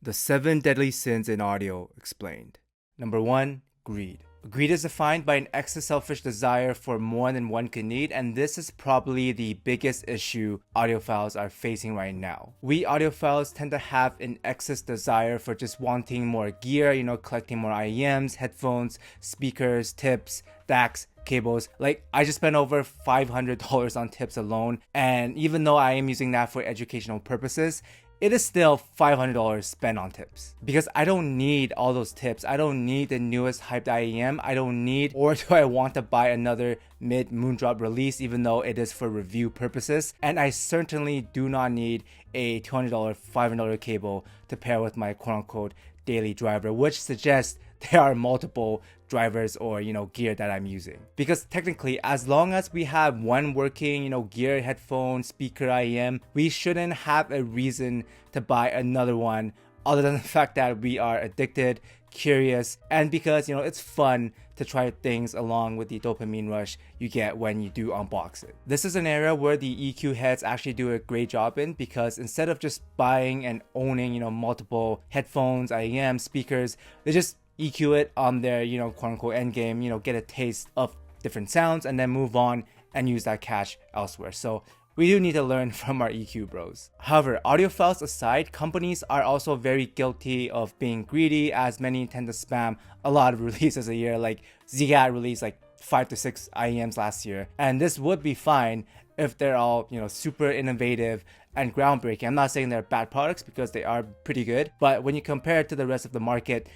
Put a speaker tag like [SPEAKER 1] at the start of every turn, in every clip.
[SPEAKER 1] The 7 deadly sins in audio explained. Number 1. Greed. Greed is defined by an excess selfish desire for more than one can need, and this is probably the biggest issue audiophiles are facing right now. We audiophiles tend to have an excess desire for just wanting more gear, collecting more IEMs, headphones, speakers, tips, DACs, cables. Like, I just spent over $500 on tips alone, and even though I am using that for educational purposes, it is still $500 spent on tips because I don't need all those tips. I don't need the newest hyped IEM. I don't need, or do I want to buy another mid Moondrop release even though it is for review purposes. And I certainly do not need a $200, $500 cable to pair with my quote unquote daily driver, which suggests there are multiple drivers or gear that I'm using. Because technically, as long as we have one working gear, headphone, speaker, IEM, we shouldn't have a reason to buy another one other than the fact that we are addicted, curious, and because it's fun to try things along with the dopamine rush you get when you do unbox it. This is an area where the EQ heads actually do a great job in, because instead of just buying and owning multiple headphones, IEM, speakers, they just EQ it on their quote unquote end game, get a taste of different sounds and then move on and use that cash elsewhere. So we do need to learn from our EQ bros. However, audiophiles aside, companies are also very guilty of being greedy, as many tend to spam a lot of releases a year. Like Zgat released like 5 to 6 IEMs last year, and this would be fine if they're all super innovative and groundbreaking. I'm not saying they're bad products, because they are pretty good, but when you compare it to the rest of the market,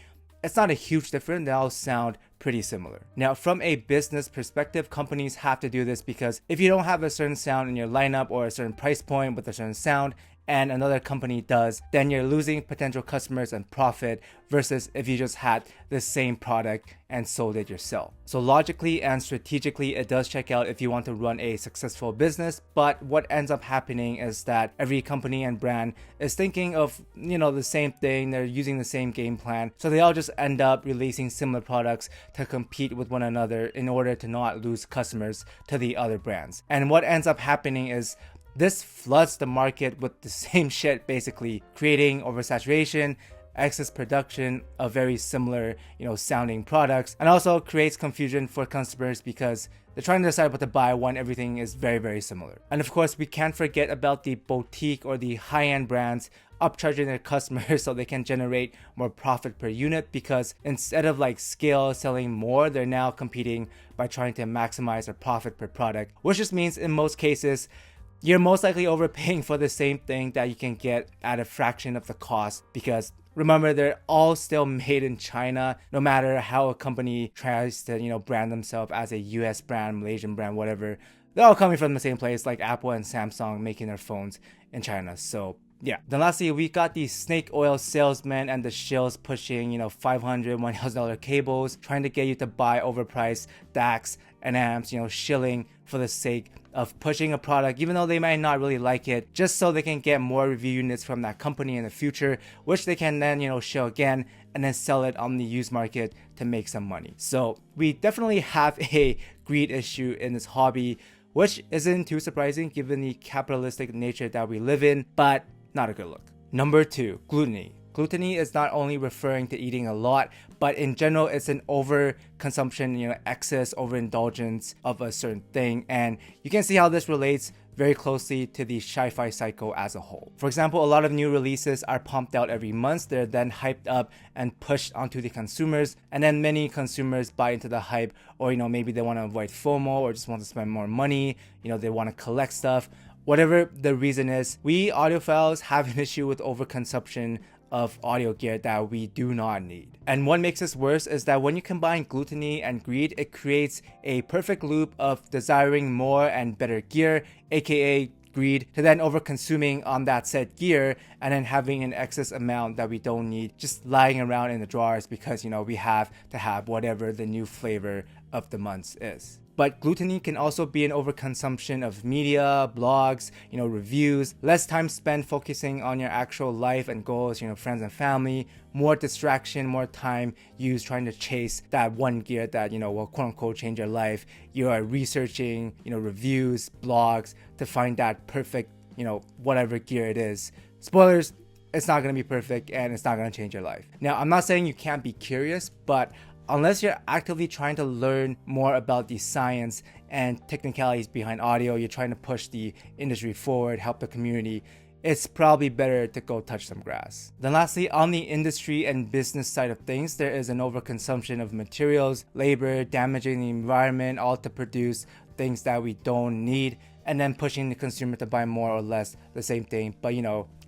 [SPEAKER 1] it's not a huge difference. They all sound pretty similar. Now, from a business perspective, companies have to do this because if you don't have a certain sound in your lineup or a certain price point with a certain sound, and another company does, then you're losing potential customers and profit, versus if you just had the same product and sold it yourself. So logically and strategically, it does check out if you want to run a successful business, but what ends up happening is that every company and brand is thinking of the same thing. They're using the same game plan, so they all just end up releasing similar products to compete with one another in order to not lose customers to the other brands. And what ends up happening is this floods the market with the same shit, basically creating oversaturation, excess production of very similar sounding products, and also creates confusion for customers because they're trying to decide what to buy when everything is very, very similar. And of course, we can't forget about the boutique or the high-end brands upcharging their customers so they can generate more profit per unit, because instead of like scale selling more, they're now competing by trying to maximize their profit per product, which just means in most cases you're most likely overpaying for the same thing that you can get at a fraction of the cost, because remember, they're all still made in China. No matter how a company tries to brand themselves as a US brand, Malaysian brand, whatever, they're all coming from the same place, like Apple and Samsung making their phones in China. So yeah. Then lastly, we got the snake oil salesmen and the shills pushing $500, $1,000 cables, trying to get you to buy overpriced DACs and amps, shilling for the sake of pushing a product even though they might not really like it, just so they can get more review units from that company in the future, which they can then show again and then sell it on the used market to make some money. So we definitely have a greed issue in this hobby, which isn't too surprising given the capitalistic nature that we live in, but not a good look. Number 2, gluttony. Gluttony is not only referring to eating a lot, but in general, it's an overconsumption, excess, overindulgence of a certain thing. And you can see how this relates very closely to the CHIFI cycle as a whole. For example, a lot of new releases are pumped out every month. They're then hyped up and pushed onto the consumers. And then many consumers buy into the hype, or, maybe they want to avoid FOMO or just want to spend more money. They want to collect stuff. Whatever the reason is, we audiophiles have an issue with overconsumption of audio gear that we do not need. And what makes this worse is that when you combine gluttony and greed, it creates a perfect loop of desiring more and better gear, aka greed, to then over consuming on that said gear and then having an excess amount that we don't need just lying around in the drawers because we have to have whatever the new flavor of the month is. But gluttony can also be an overconsumption of media, blogs, reviews, less time spent focusing on your actual life and goals, friends and family, more distraction, more time used trying to chase that one gear that, will quote unquote change your life. You are researching, reviews, blogs to find that perfect, whatever gear it is. Spoilers, it's not going to be perfect and it's not going to change your life. Now, I'm not saying you can't be curious, but unless you're actively trying to learn more about the science and technicalities behind audio, you're trying to push the industry forward, help the community, it's probably better to go touch some grass. Then lastly, on the industry and business side of things, there is an overconsumption of materials, labor, damaging the environment, all to produce things that we don't need, and then pushing the consumer to buy more or less the same thing, but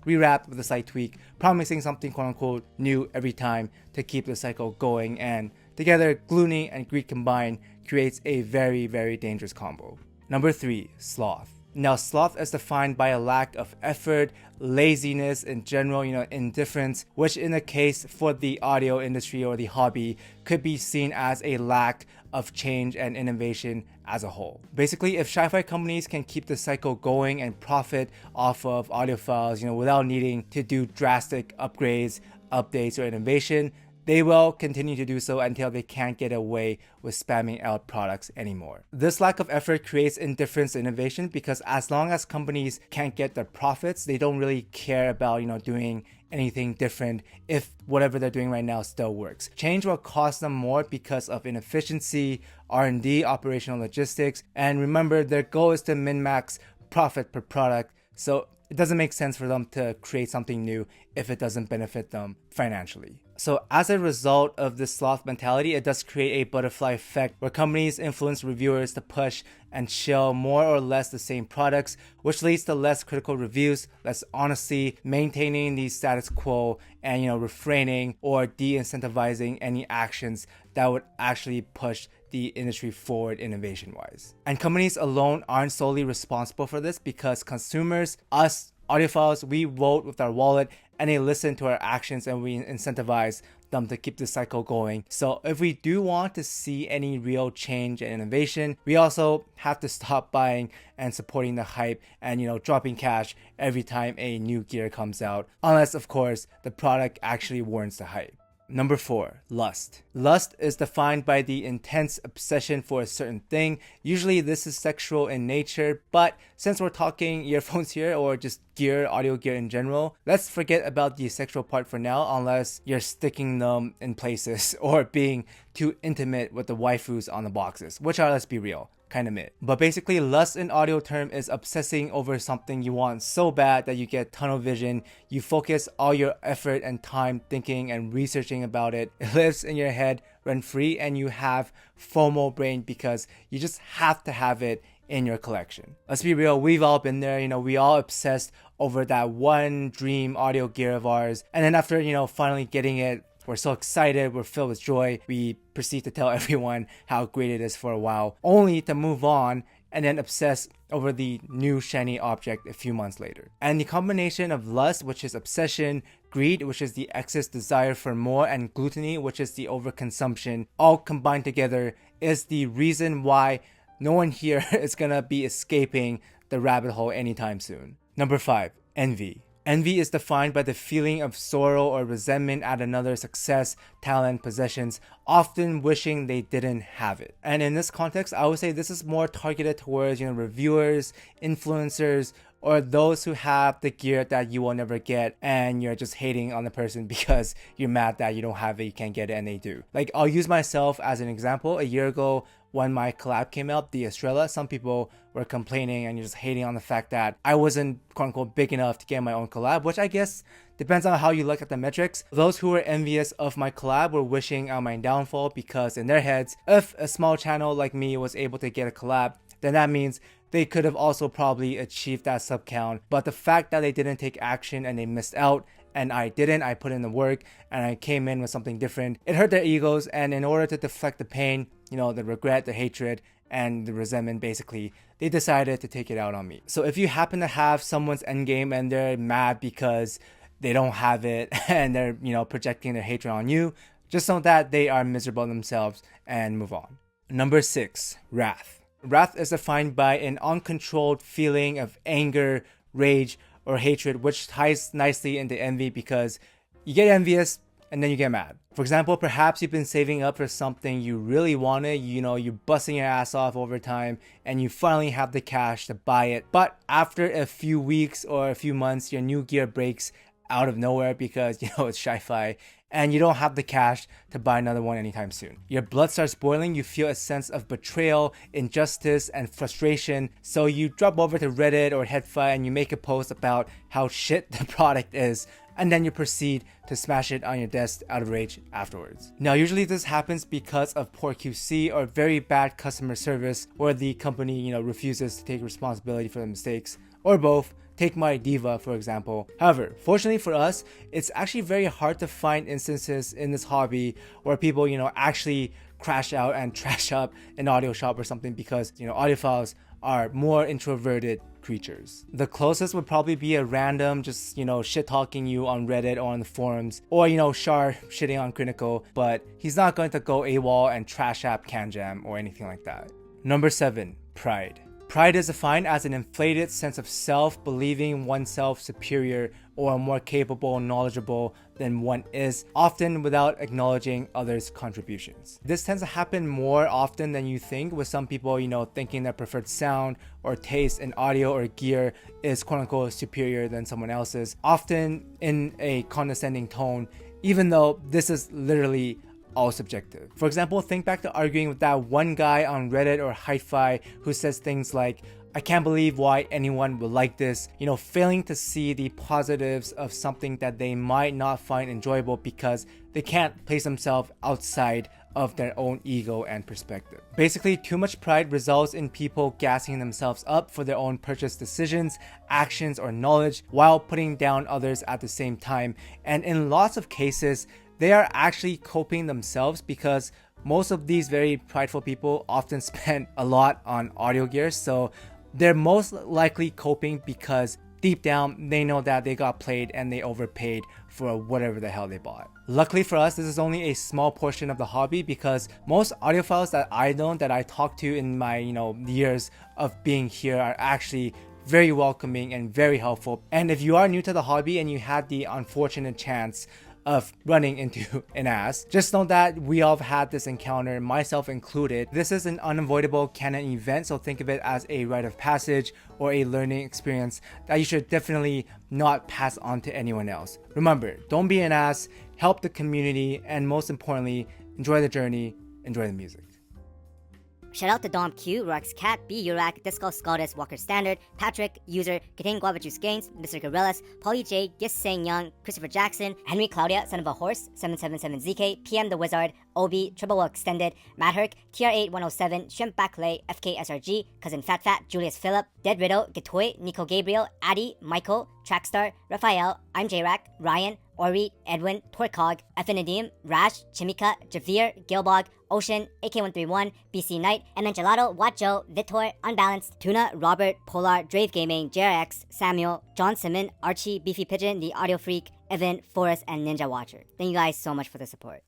[SPEAKER 1] rewrapped with a slight tweak, promising something quote unquote new every time to keep the cycle going, and together, gluttony and greed combined creates a very, very dangerous combo. Number 3, sloth. Now, sloth is defined by a lack of effort, laziness in general, indifference, which in the case for the audio industry or the hobby could be seen as a lack of change and innovation as a whole. Basically, if CHIFI companies can keep the cycle going and profit off of audiophiles, without needing to do drastic upgrades, updates, or innovation, they will continue to do so until they can't get away with spamming out products anymore. This lack of effort creates indifference to innovation because as long as companies can't get their profits, they don't really care about, doing anything different if whatever they're doing right now still works. Change will cost them more because of inefficiency, R&D, operational logistics, and remember, their goal is to min-max profit per product, so it doesn't make sense for them to create something new if it doesn't benefit them financially. So as a result of this sloth mentality, it does create a butterfly effect where companies influence reviewers to push and show more or less the same products, which leads to less critical reviews, less honesty, maintaining the status quo, and refraining or de-incentivizing any actions that would actually push the industry forward innovation-wise. And companies alone aren't solely responsible for this because consumers, us, audiophiles, we vote with our wallet and they listen to our actions and we incentivize them to keep the cycle going. So if we do want to see any real change and innovation, we also have to stop buying and supporting the hype and dropping cash every time a new gear comes out, unless of course the product actually warrants the hype. Number 4, lust. Lust is defined by the intense obsession for a certain thing. Usually this is sexual in nature, but since we're talking earphones here or just gear, audio gear in general, let's forget about the sexual part for now unless you're sticking them in places or being too intimate with the waifus on the boxes, which are, let's be real, kind of mid. But basically, lust in audio term is obsessing over something you want so bad that you get tunnel vision. You focus all your effort and time thinking and researching about it. It lives in your head rent free and you have FOMO brain because you just have to have it in your collection. Let's be real, we've all been there. We all obsessed over that one dream audio gear of ours. And then after, finally getting it, we're so excited, we're filled with joy, we proceed to tell everyone how great it is for a while, only to move on and then obsess over the new shiny object a few months later. And the combination of lust, which is obsession, greed, which is the excess desire for more, and gluttony, which is the overconsumption, all combined together is the reason why no one here is gonna be escaping the rabbit hole anytime soon. Number 5, envy. Envy is defined by the feeling of sorrow or resentment at another's success, talent, possessions, often wishing they didn't have it. And in this context, I would say this is more targeted towards, reviewers, influencers, or those who have the gear that you will never get and you're just hating on the person because you're mad that you don't have it, you can't get it, and they do. Like, I'll use myself as an example. A year ago, when my collab came out, the Estrella, some people were complaining and just hating on the fact that I wasn't quote unquote big enough to get my own collab, which I guess depends on how you look at the metrics. Those who were envious of my collab were wishing on my downfall because in their heads, if a small channel like me was able to get a collab, then that means they could have also probably achieved that sub count. But the fact that they didn't take action and they missed out, and I didn't, I put in the work and I came in with something different, it hurt their egos. And in order to deflect the pain, the regret, the hatred, and the resentment, basically, they decided to take it out on me. So if you happen to have someone's endgame and they're mad because they don't have it and they're, projecting their hatred on you, just know that they are miserable themselves and move on. Number 6, wrath. Wrath is defined by an uncontrolled feeling of anger, rage, or hatred, which ties nicely into envy because you get envious and then you get mad. For example, perhaps you've been saving up for something you really wanted, you're busting your ass off over time and you finally have the cash to buy it. But after a few weeks or a few months, your new gear breaks out of nowhere because, it's CHIFI and you don't have the cash to buy another one anytime soon. Your blood starts boiling, you feel a sense of betrayal, injustice, and frustration, so you drop over to Reddit or HeadFi and you make a post about how shit the product is, and then you proceed to smash it on your desk out of rage afterwards. Now, usually this happens because of poor QC or very bad customer service, where the company, refuses to take responsibility for the mistakes, or both. Take my Diva, for example. However, fortunately for us, it's actually very hard to find instances in this hobby where people, actually crash out and trash up an audio shop or something, because, audiophiles are more introverted creatures. The closest would probably be a random just, shit talking you on Reddit or on the forums, or, Shar shitting on Critical, but he's not going to go AWOL and trash app CanJam or anything like that. Number 7, pride. Pride is defined as an inflated sense of self, believing oneself superior or more capable and knowledgeable than one is, often without acknowledging others' contributions. This tends to happen more often than you think, with some people, thinking their preferred sound or taste in audio or gear is quote-unquote superior than someone else's, often in a condescending tone, even though this is literally all subjective. For example, think back to arguing with that one guy on Reddit or HiFi who says things like, "I can't believe why anyone would like this," failing to see the positives of something that they might not find enjoyable because they can't place themselves outside of their own ego and perspective. Basically, too much pride results in people gassing themselves up for their own purchase decisions, actions, or knowledge, while putting down others at the same time. And in lots of cases, they are actually coping themselves, because most of these very prideful people often spend a lot on audio gear, so they're most likely coping because deep down they know that they got played and they overpaid for whatever the hell they bought. Luckily for us, this is only a small portion of the hobby, because most audiophiles that I know, that I talk to in my years of being here, are actually very welcoming and very helpful. And if you are new to the hobby and you had the unfortunate chance of running into an ass, just know that we all have had this encounter, myself included. This is an unavoidable canon event, so think of it as a rite of passage or a learning experience that you should definitely not pass on to anyone else. Remember, don't be an ass, help the community, and most importantly, enjoy the journey, enjoy the music.
[SPEAKER 2] Shout out to Dom Q, Rox Cat, B Urac, Disco Scaldus, Walker Standard, Patrick, User, Contain Guava Juice Gains, Mr. Gorillas, Polly J, Gis Sang Young, Christopher Jackson, Henry Claudia, Son of a Horse, 777ZK, PM the Wizard, Obi, Triple Extended, Matt Herc, TR8107, Shrimp Backlay, FKSRG, Cousin Fat Fat, Julius Phillip, Dead Riddle, Gatoy, Nico Gabriel, Addy, Michael, Trackstar, Raphael, I'm J-Rack, Ryan, Ori, Edwin, Torcog, Effinadim, Rash, Chimika, Javir, Gilbog, Ocean, AK131, BC Knight, MN Gelato, Watjo, Vitor, Unbalanced, Tuna, Robert, Polar, Drave Gaming, JRX, Samuel, John Simon, Archie, Beefy Pigeon, The Audio Freak, Evan, Forrest, and Ninja Watcher. Thank you guys so much for the support.